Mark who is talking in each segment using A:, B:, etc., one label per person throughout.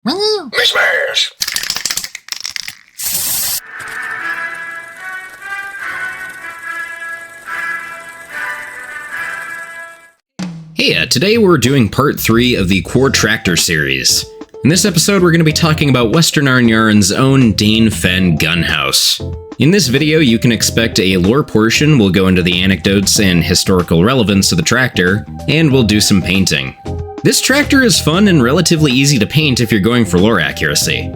A: Mishmash!
B: Hey, today we're doing part 3 of the Quar Tractors series. In this episode, we're going to be talking about Western Arnyarin's own Daen-Fen Gunhouse. In this video, you can expect a lore portion. We'll go into the anecdotes and historical relevance of the tractor, and we'll do some painting. This tractor is fun and relatively easy to paint if you're going for lore accuracy.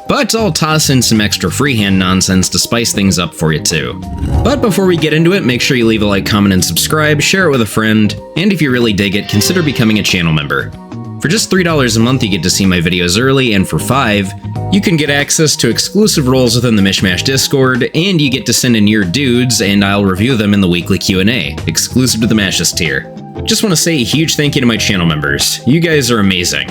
B: But I'll toss in some extra freehand nonsense to spice things up for you too. But before we get into it, make sure you leave a like, comment, and subscribe, share it with a friend, and if you really dig it, consider becoming a channel member. For just $3 a month, you get to see my videos early, and for $5, you can get access to exclusive roles within the Mishmash Discord, and you get to send in your dudes, and I'll review them in the weekly Q&A, exclusive to the Mashus tier. Just want to say a huge thank you to my channel members. You guys are amazing.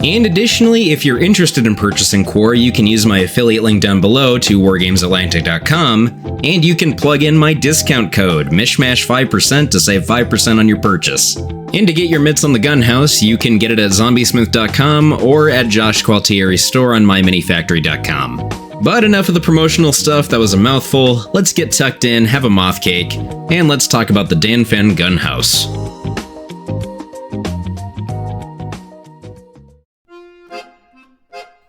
B: And additionally, if you're interested in purchasing Quar, you can use my affiliate link down below to wargamesatlantic.com, and you can plug in my discount code, MISHMASH5%, to save 5% on your purchase. And to get your mitts on the Gunhouse, you can get it at zombiesmith.com or at Josh Qualtieri's store on myminifactory.com. But enough of the promotional stuff, that was a mouthful. Let's get tucked in, have a moth cake, and let's talk about the Daen-Fen Gunhouse.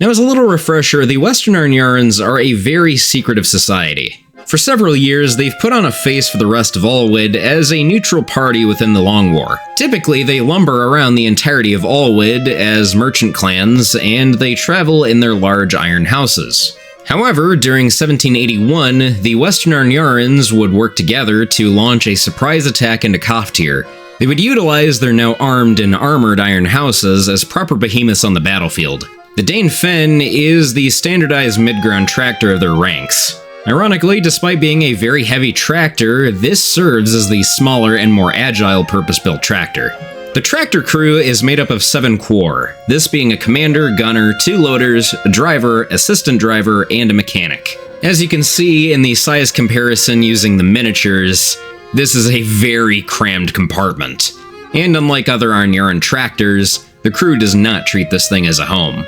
B: Now, as a little refresher, the Western Arnyarins are a very secretive society. For several years, they've put on a face for the rest of Allwyd as a neutral party within the Long War. Typically, they lumber around the entirety of Allwyd as merchant clans, and they travel in their large iron houses. However, during 1781, the Western Arnyarins would work together to launch a surprise attack into Koftir. They would utilize their now armed and armored iron houses as proper behemoths on the battlefield. The Daen-Fen is the standardized mid-ground tractor of their ranks. Ironically, despite being a very heavy tractor, this serves as the smaller and more agile purpose-built tractor. The tractor crew is made up of 7 Quar, this being a commander, gunner, 2 loaders, a driver, assistant driver, and a mechanic. As you can see in the size comparison using the miniatures, this is a very crammed compartment. And unlike other Arnyarin tractors, the crew does not treat this thing as a home.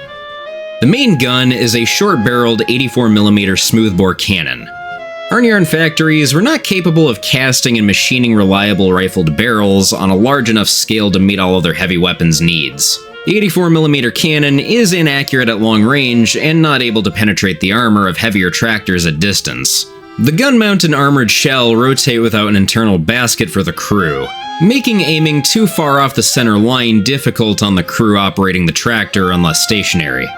B: The main gun is a short-barreled 84mm smoothbore cannon. Arnyarin factories were not capable of casting and machining reliable rifled barrels on a large enough scale to meet all of their heavy weapons needs. The 84mm cannon is inaccurate at long range and not able to penetrate the armor of heavier tractors at distance. The gun-mounted armored shell rotate without an internal basket for the crew, making aiming too far off the center line difficult on the crew operating the tractor unless stationary.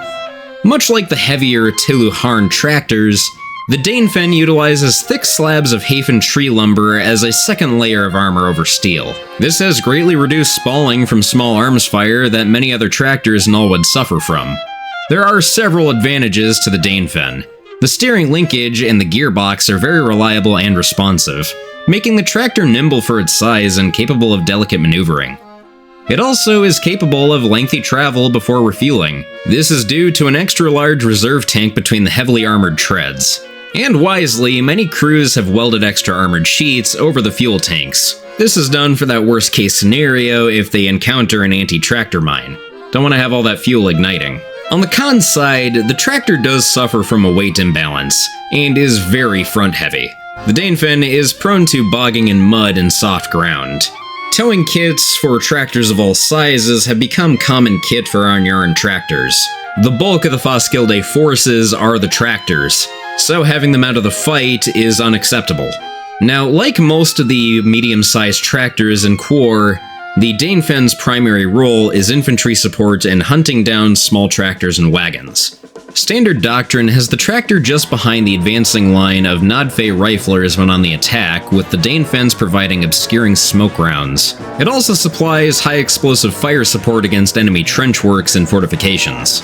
B: Much like the heavier Tiluharn tractors, the Daen-Fen utilizes thick slabs of Hafen tree lumber as a second layer of armor over steel. This has greatly reduced spalling from small arms fire that many other tractors in Allwyd suffer from. There are several advantages to the Daen-Fen. The steering linkage and the gearbox are very reliable and responsive, making the tractor nimble for its size and capable of delicate maneuvering. It also is capable of lengthy travel before refueling. This is due to an extra-large reserve tank between the heavily armored treads. And wisely, many crews have welded extra armored sheets over the fuel tanks. This is done for that worst-case scenario if they encounter an anti-tractor mine. Don't want to have all that fuel igniting. On the con side, the tractor does suffer from a weight imbalance, and is very front-heavy. The Daen-Fen is prone to bogging in mud and soft ground. Towing kits for tractors of all sizes have become common kit for Arnyarin tractors. The bulk of the Fosgilde forces are the tractors, so having them out of the fight is unacceptable. Now, like most of the medium-sized tractors in Quar, the Daen-Fen's primary role is infantry support and hunting down small tractors and wagons. Standard doctrine has the tractor just behind the advancing line of Nodfe riflers when on the attack, with the Daen-Fens providing obscuring smoke rounds. It also supplies high explosive fire support against enemy trench works and fortifications.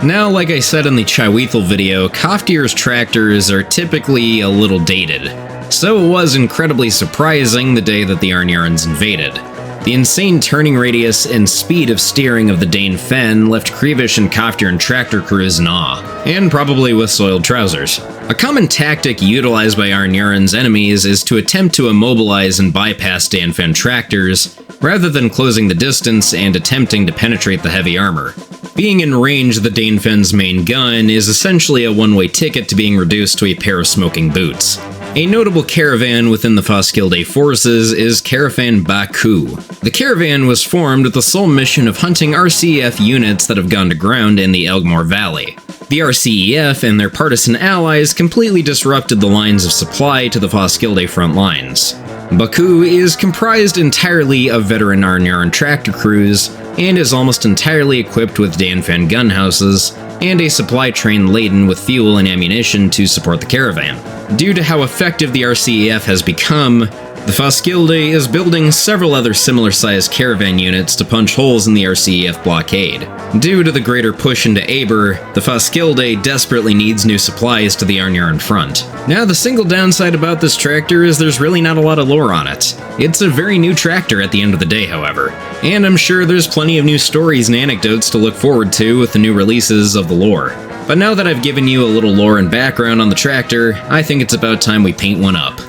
B: Now, like I said in the Chywethel video, Koftir's tractors are typically a little dated, so it was incredibly surprising the day that the Arnyarins invaded. The insane turning radius and speed of steering of the Daen-Fen left Krievish and Koftir tractor crews in awe, and probably with soiled trousers. A common tactic utilized by Arnyarin's enemies is to attempt to immobilize and bypass Daen-Fen tractors, rather than closing the distance and attempting to penetrate the heavy armor. Being in range of the Daen-Fen's main gun is essentially a one-way ticket to being reduced to a pair of smoking boots. A notable caravan within the Fosgilde forces is Caravan Baku. The caravan was formed with the sole mission of hunting RCEF units that have gone to ground in the Elgmore Valley. The RCEF and their partisan allies completely disrupted the lines of supply to the Fosgilde front lines. Baku is comprised entirely of veteran Arnyaran tractor crews, and is almost entirely equipped with Daen-Fen Gunhouses, and a supply train laden with fuel and ammunition to support the caravan. Due to how effective the RCEF has become, the Fosgilde is building several other similar-sized caravan units to punch holes in the RCEF blockade. Due to the greater push into Aber, the Fosgilde desperately needs new supplies to the Arnyaran front. Now, the single downside about this tractor is there's really not a lot of lore on it. It's a very new tractor at the end of the day, however, and I'm sure there's plenty of new stories and anecdotes to look forward to with the new releases of the lore. But now that I've given you a little lore and background on the tractor, I think it's about time we paint one up.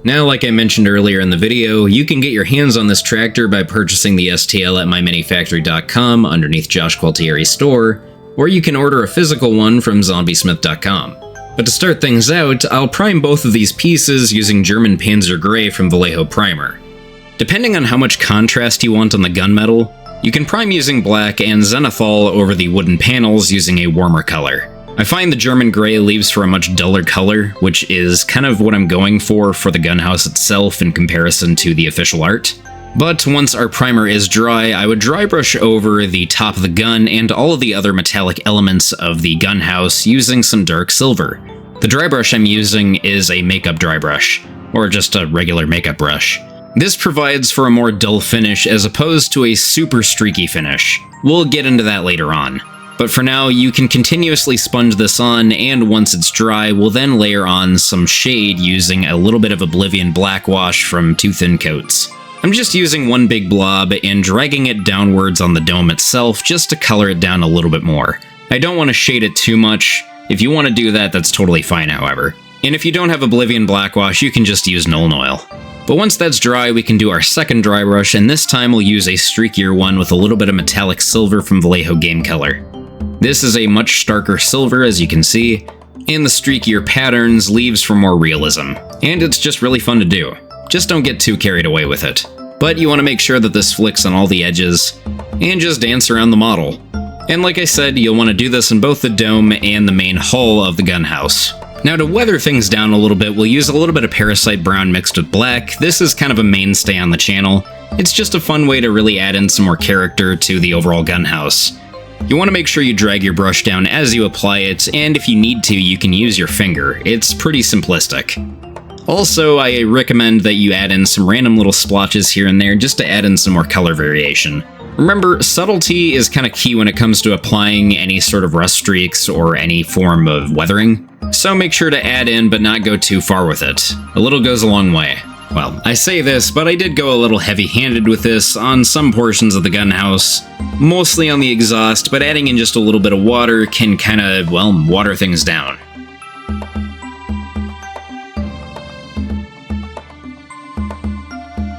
B: Now, like I mentioned earlier in the video, you can get your hands on this tractor by purchasing the STL at myminifactory.com underneath Josh Gualtieri's store, or you can order a physical one from zombiesmith.com. But to start things out, I'll prime both of these pieces using German Panzer Grey from Vallejo Primer. Depending on how much contrast you want on the gunmetal, you can prime using black and zenithal over the wooden panels using a warmer color. I find the German Grey leaves for a much duller color, which is kind of what I'm going for the gunhouse itself in comparison to the official art. But once our primer is dry, I would dry brush over the top of the gun and all of the other metallic elements of the gunhouse using some dark silver. The dry brush I'm using is a makeup dry brush, or just a regular makeup brush. This provides for a more dull finish as opposed to a super streaky finish. We'll get into that later on. But for now, you can continuously sponge this on, and once it's dry, we'll then layer on some shade using a little bit of Oblivion blackwash from 2 thin coats. I'm just using one big blob and dragging it downwards on the dome itself just to color it down a little bit more. I don't want to shade it too much. If you want to do that, that's totally fine, however. And if you don't have Oblivion blackwash, you can just use Nuln Oil. But once that's dry, we can do our second dry brush, and this time we'll use a streakier one with a little bit of metallic silver from Vallejo Game Color. This is a much starker silver, as you can see, and the streakier patterns leaves for more realism. And it's just really fun to do. Just don't get too carried away with it. But you want to make sure that this flicks on all the edges, and just dance around the model. And like I said, you'll want to do this in both the dome and the main hull of the gunhouse. Now, to weather things down a little bit, we'll use a little bit of parasite brown mixed with black. This is kind of a mainstay on the channel. It's just a fun way to really add in some more character to the overall gunhouse. You want to make sure you drag your brush down as you apply it, and if you need to, you can use your finger. It's pretty simplistic. Also, I recommend that you add in some random little splotches here and there just to add in some more color variation. Remember, subtlety is kind of key when it comes to applying any sort of rust streaks or any form of weathering, so make sure to add in but not go too far with it. A little goes a long way. Well, I say this, but I did go a little heavy-handed with this on some portions of the gunhouse, mostly on the exhaust, but adding in just a little bit of water can kind of, well, water things down.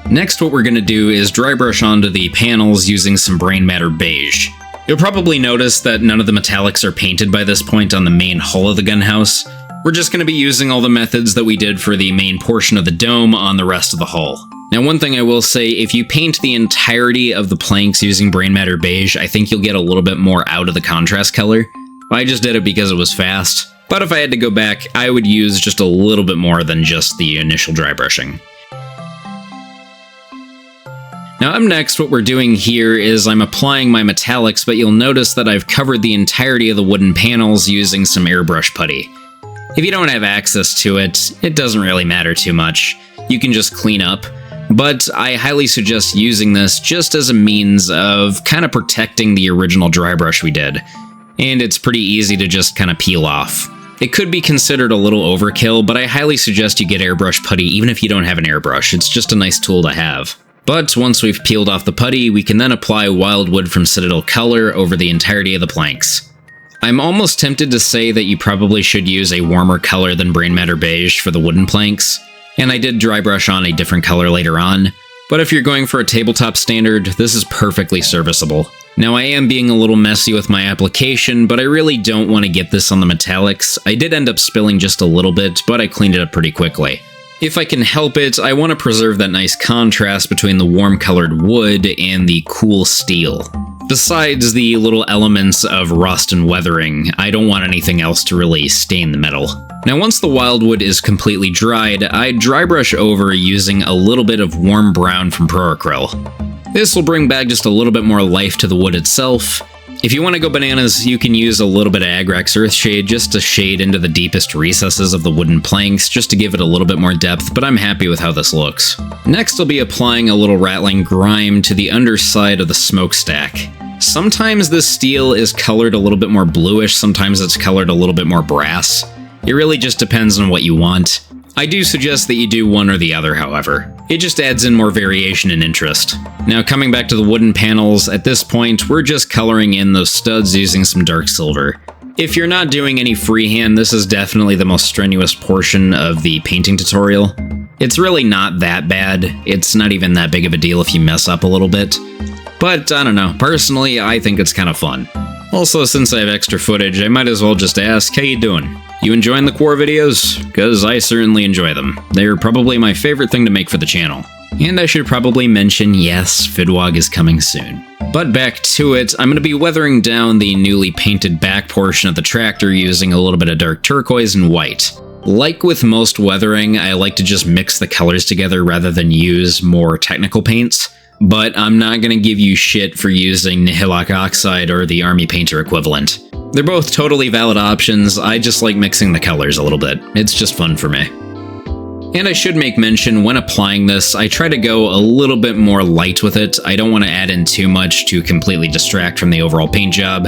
B: Next, what we're going to do is dry brush onto the panels using some brainmatter beige. You'll probably notice that none of the metallics are painted by this point on the main hull of the gunhouse. We're just going to be using all the methods that we did for the main portion of the dome on the rest of the hull. Now, one thing I will say, if you paint the entirety of the planks using brainmatter beige, I think you'll get a little bit more out of the contrast color. I just did it because it was fast, but if I had to go back, I would use just a little bit more than just the initial dry brushing. Now up next, what we're doing here is I'm applying my metallics, but you'll notice that I've covered the entirety of the wooden panels using some airbrush putty. If you don't have access to it, it doesn't really matter too much. You can just clean up, but I highly suggest using this just as a means of kind of protecting the original dry brush we did. And it's pretty easy to just kind of peel off. It could be considered a little overkill, but I highly suggest you get airbrush putty even if you don't have an airbrush. It's just a nice tool to have. But once we've peeled off the putty, we can then apply wild wood from Citadel color over the entirety of the planks. I'm almost tempted to say that you probably should use a warmer color than brainmatter beige for the wooden planks. and I did dry brush on a different color later on, but if you're going for a tabletop standard, this is perfectly serviceable. Now I am being a little messy with my application, but I really don't want to get this on the metallics. I did end up spilling just a little bit, but I cleaned it up pretty quickly. If I can help it, I want to preserve that nice contrast between the warm colored wood and the cool steel. Besides the little elements of rust and weathering, I don't want anything else to really stain the metal. Now once the wildwood is completely dried, I dry brush over using a little bit of warm brown from Acryl. This will bring back just a little bit more life to the wood itself. If you want to go bananas, you can use a little bit of Agrax Earthshade just to shade into the deepest recesses of the wooden planks, just to give it a little bit more depth, but I'm happy with how this looks. Next I'll be applying a little rattling grime to the underside of the smokestack. Sometimes this steel is colored a little bit more bluish, sometimes it's colored a little bit more brass. It really just depends on what you want. I do suggest that you do one or the other, however. It just adds in more variation and interest. Now coming back to the wooden panels, at this point we're just coloring in those studs using some dark silver. If you're not doing any freehand, this is definitely the most strenuous portion of the painting tutorial. It's really not that bad, it's not even that big of a deal if you mess up a little bit. But I don't know, personally I think it's kind of fun. Also, since I have extra footage, I might as well just ask, how you doing? You enjoying the Quar videos? Because I certainly enjoy them. They're probably my favorite thing to make for the channel. And I should probably mention, yes, Vidwog is coming soon. But back to it, I'm going to be weathering down the newly painted back portion of the tractor using a little bit of dark turquoise and white. Like with most weathering, I like to just mix the colors together rather than use more technical paints. But I'm not going to give you shit for using Nihilak Oxide or the Army Painter equivalent. They're both totally valid options, I just like mixing the colors a little bit. It's just fun for me. And I should make mention, when applying this, I try to go a little bit more light with it. I don't want to add in too much to completely distract from the overall paint job.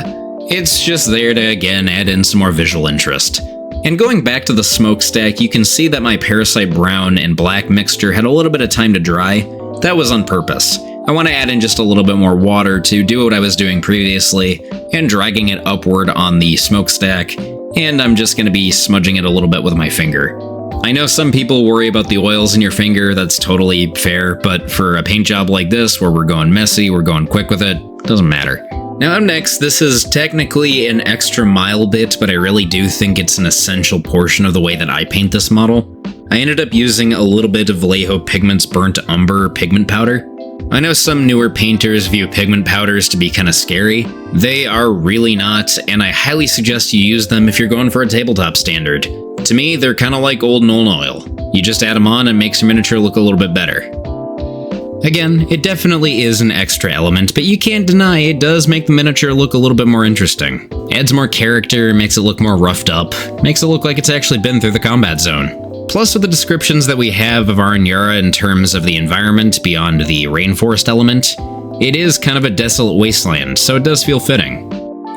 B: It's just there to, again, add in some more visual interest. And going back to the smokestack, you can see that my parasite brown and black mixture had a little bit of time to dry. That was on purpose. I want to add in just a little bit more water to do what I was doing previously, and dragging it upward on the smokestack, and I'm just going to be smudging it a little bit with my finger. I know some people worry about the oils in your finger, that's totally fair, but for a paint job like this, where we're going messy, we're going quick with it, doesn't matter. Now up next, this is technically an extra mile bit, but I really do think it's an essential portion of the way that I paint this model. I ended up using a little bit of Vallejo Pigment's Burnt Umber pigment powder. I know some newer painters view pigment powders to be kind of scary. They are really not, and I highly suggest you use them if you're going for a tabletop standard. To me, they're kind of like old Nuln Oil. You just add them on and it makes your miniature look a little bit better. Again, it definitely is an extra element, but you can't deny it does make the miniature look a little bit more interesting. Adds more character, makes it look more roughed up, makes it look like it's actually been through the combat zone. Plus, with the descriptions that we have of Aranyara in terms of the environment beyond the rainforest element, it is kind of a desolate wasteland, so it does feel fitting.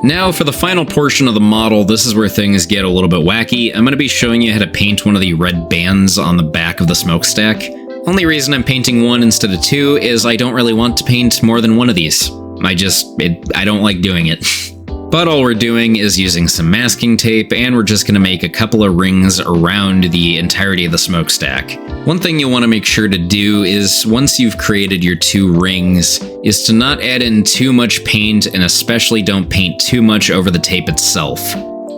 B: Now, for the final portion of the model, this is where things get a little bit wacky. I'm going to be showing you how to paint one of the red bands on the back of the smokestack. Only reason I'm painting one instead of two is I don't really want to paint more than one of these. I don't like doing it. But all we're doing is using some masking tape, and we're just going to make a couple of rings around the entirety of the smokestack. One thing you'll want to make sure to do is, once you've created your two rings, is to not add in too much paint, and especially don't paint too much over the tape itself.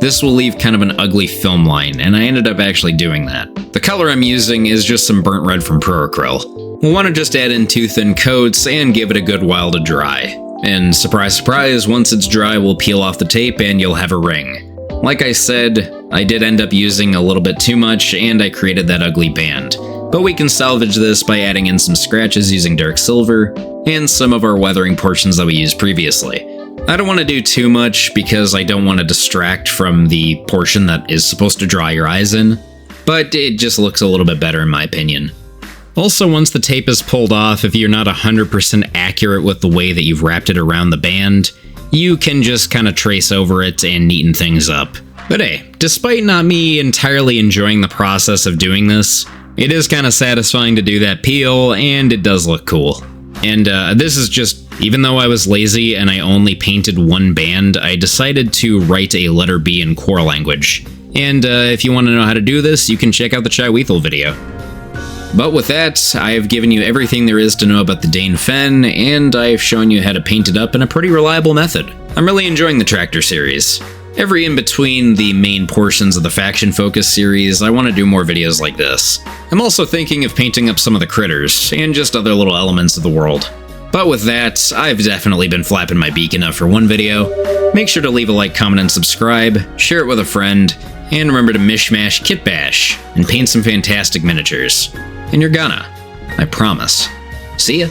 B: This will leave kind of an ugly film line, and I ended up actually doing that. The color I'm using is just some burnt red from Acryl. We'll want to just add in 2 thin coats and give it a good while to dry. And surprise, surprise, once it's dry, we'll peel off the tape and you'll have a ring. Like I said, I did end up using a little bit too much, and I created that ugly band. But we can salvage this by adding in some scratches using dark silver, and some of our weathering portions that we used previously. I don't want to do too much because I don't want to distract from the portion that is supposed to dry your eyes in, but it just looks a little bit better in my opinion. Also, once the tape is pulled off, if you're not 100% accurate with the way that you've wrapped it around the band, you can just kind of trace over it and neaten things up. But hey, despite not me entirely enjoying the process of doing this, it is kind of satisfying to do that peel, and it does look cool. And this is just, even though I was lazy and I only painted one band, I decided to write a letter B in Quar language. And if you want to know how to do this, you can check out the Chai Weethel video. But with that, I have given you everything there is to know about the Daen-Fen, and I've shown you how to paint it up in a pretty reliable method. I'm really enjoying the Tractor series. Every in between the main portions of the Faction Focus series, I want to do more videos like this. I'm also thinking of painting up some of the critters, and just other little elements of the world. But with that, I've definitely been flapping my beak enough for one video. Make sure to leave a like, comment, and subscribe, share it with a friend, and remember to mishmash kitbash and paint some fantastic miniatures. And you're gonna. I promise. See ya.